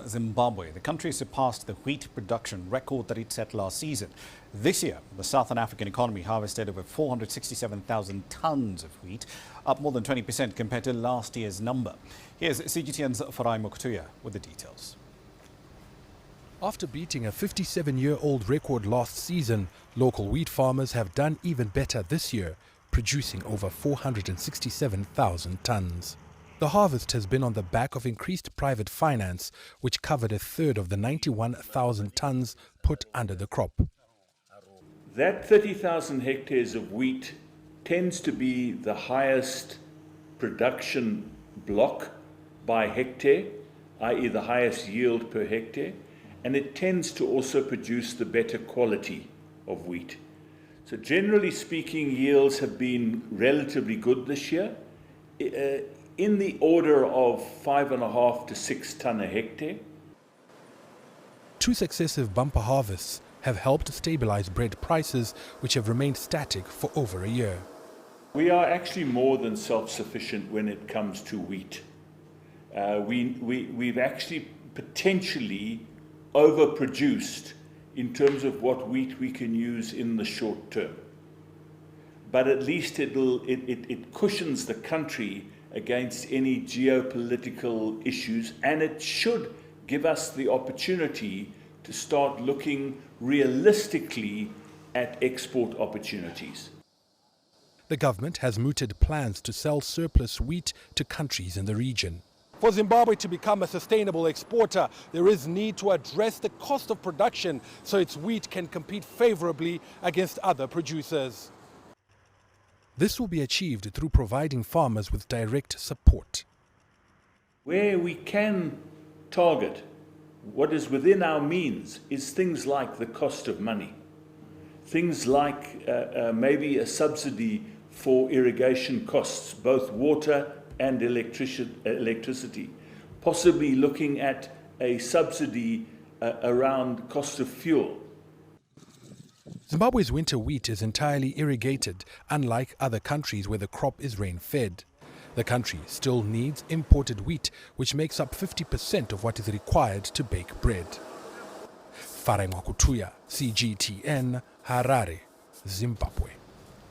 Zimbabwe. The country surpassed the wheat production record that it set last season. This year, the Southern African economy harvested over 467,000 tons of wheat, up more than 20% compared to last year's number. Here's CGTN's with the details. After beating a 57-year-old record last season, local wheat farmers have done even better this year, producing over 467,000 tons. The harvest has been on the back of increased private finance, which covered a third of the 91,000 tons put under the crop. That 30,000 hectares of wheat tends to be the highest production block by hectare, i.e. the highest yield per hectare, and it tends to also produce the better quality of wheat. So generally speaking, yields have been relatively good this year, in the order of 5.5 to 6 ton a hectare. Two successive bumper harvests have helped stabilize bread prices, which have remained static for over a year. We are actually more than self-sufficient when it comes to wheat. We've actually potentially overproduced in terms of what wheat we can use in the short term. But at least it cushions the country against any geopolitical issues, and it should give us the opportunity to start looking realistically at export opportunities. The government has mooted plans to sell surplus wheat to countries in the region. For Zimbabwe to become a sustainable exporter, there is need to address the cost of production so its wheat can compete favorably against other producers. This will be achieved through providing farmers with direct support. Where we can target what is within our means is things like the cost of money, things like maybe a subsidy for irrigation costs, both water and electricity, possibly looking at a subsidy around cost of fuel. Zimbabwe's winter wheat is entirely irrigated, unlike other countries where the crop is rain-fed. The country still needs imported wheat, which makes up 50% of what is required to bake bread. CGTN, Harare, Zimbabwe.